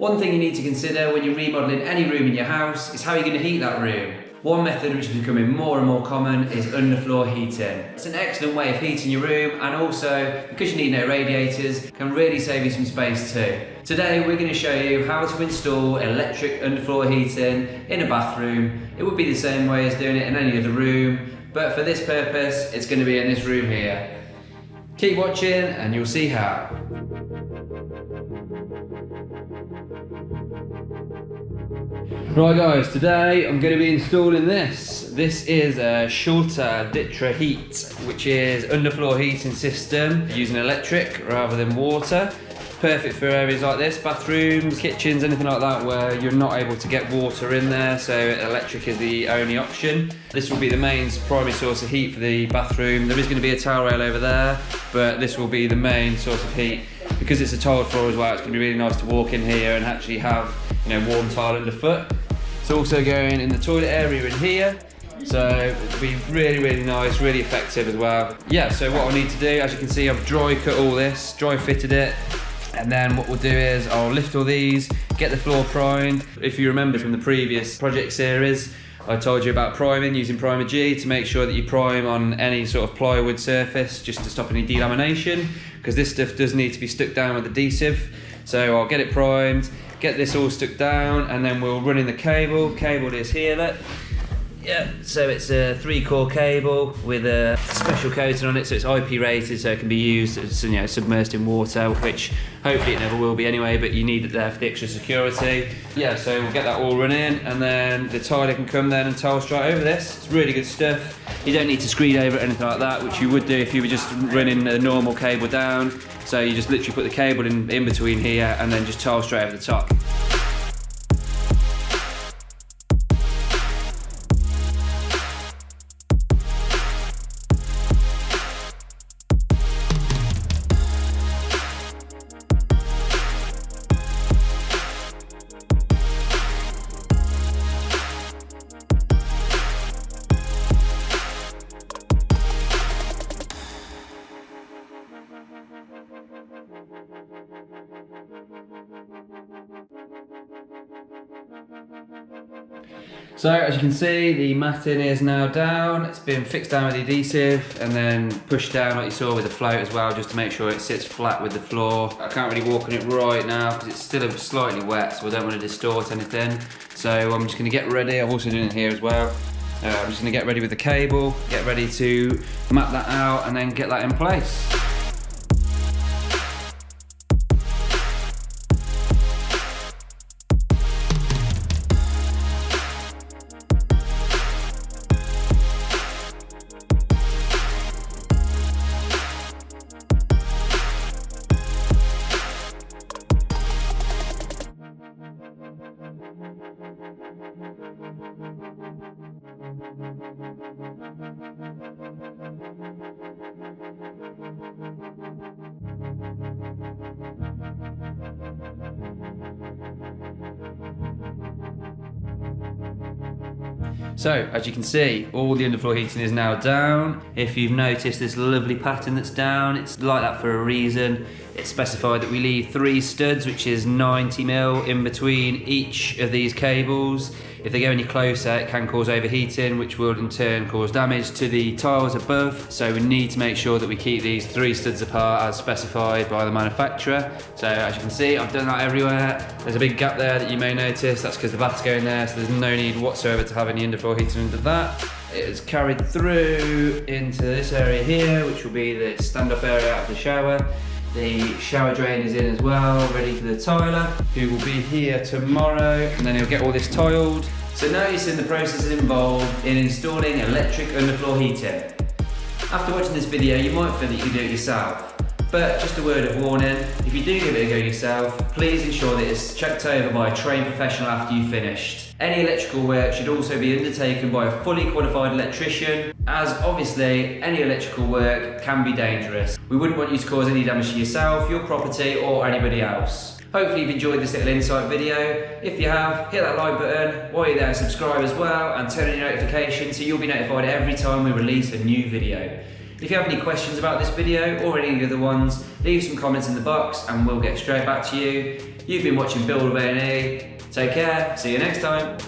One thing you need to consider when you're remodelling any room in your house is how you're going to heat that room. One method which is becoming more and more common is underfloor heating. It's an excellent way of heating your room, and also, because you need no radiators, can really save you some space too. Today we're going to show you how to install electric underfloor heating in a bathroom. It would be the same way as doing it in any other room, but for this purpose it's going to be in this room here. Keep watching and you'll see how. Right guys, today I'm going to be installing this. This is a Schluter DITRA Heat, which is underfloor heating system using electric rather than water. Perfect for areas like this, bathrooms, kitchens, anything like that where you're not able to get water in there, so electric is the only option. This will be the main primary source of heat for the bathroom. There is going to be a towel rail over there, but this will be the main source of heat. Because it's a tiled floor as well, it's going to be really nice to walk in here and actually have, warm tile underfoot. It's also going in the toilet area in here, so it'll be really nice, really effective as well. Yeah, so what I need to do, as you can see, I've dry cut all this, dry fitted it, and then what we'll do is I'll lift all these, get the floor primed. If you remember from the previous project series, I told you about priming using Primer G to make sure that you prime on any sort of plywood surface just to stop any delamination, because this stuff does need to be stuck down with adhesive. So I'll get it primed, get this all stuck down, and then we'll run in the cable. Cable is here, look. Yeah, so it's a 3-core cable with a special coating on it, so it's IP rated, so it can be used as, submersed in water, which hopefully it never will be anyway, but you need it there for the extra security. Yeah, so we'll get that all run in, and then the tiler can come then and tile straight over this. It's really good stuff. You don't need to screed over it or anything like that, which you would do if you were just running a normal cable down. So you just literally put the cable in between here and then just tile straight over the top. So as you can see, the matting is now down. It's been fixed down with the adhesive and then pushed down like you saw with the float as well, just to make sure it sits flat with the floor. I can't really walk on it right now because it's still slightly wet, so I don't want to distort anything. So I'm just going to get ready. I've also done it here as well. I'm just going to get ready with the cable, get ready to map that out and then get that in place. So, as you can see, all the underfloor heating is now down. If you've noticed this lovely pattern that's down, it's like that for a reason. It's specified that we leave 3 studs, which is 90mm in between each of these cables. If they go any closer, it can cause overheating, which will in turn cause damage to the tiles above. So we need to make sure that we keep these 3 studs apart as specified by the manufacturer. So as you can see, I've done that everywhere. There's a big gap there that you may notice. That's because the bath's going there, so there's no need whatsoever to have any underfloor heating under that. It is carried through into this area here, which will be the standoff area out of the shower. The shower drain is in as well, ready for the tiler, who will be here tomorrow, and then he'll get all this tiled. So now you've seen the processes involved in installing electric underfloor heating. After watching this video, you might think that you can do it yourself. But just a word of warning, if you do give it a go yourself, please ensure that it's checked over by a trained professional after you've finished. Any electrical work should also be undertaken by a fully qualified electrician, as obviously any electrical work can be dangerous. We wouldn't want you to cause any damage to yourself, your property, or anybody else. Hopefully you've enjoyed this little insight video. If you have, hit that like button, while you're there subscribe as well, and turn on your notifications so you'll be notified every time we release a new video. If you have any questions about this video or any other ones, leave some comments in the box and we'll get straight back to you. You've been watching Build with A&E. Take care, see you next time.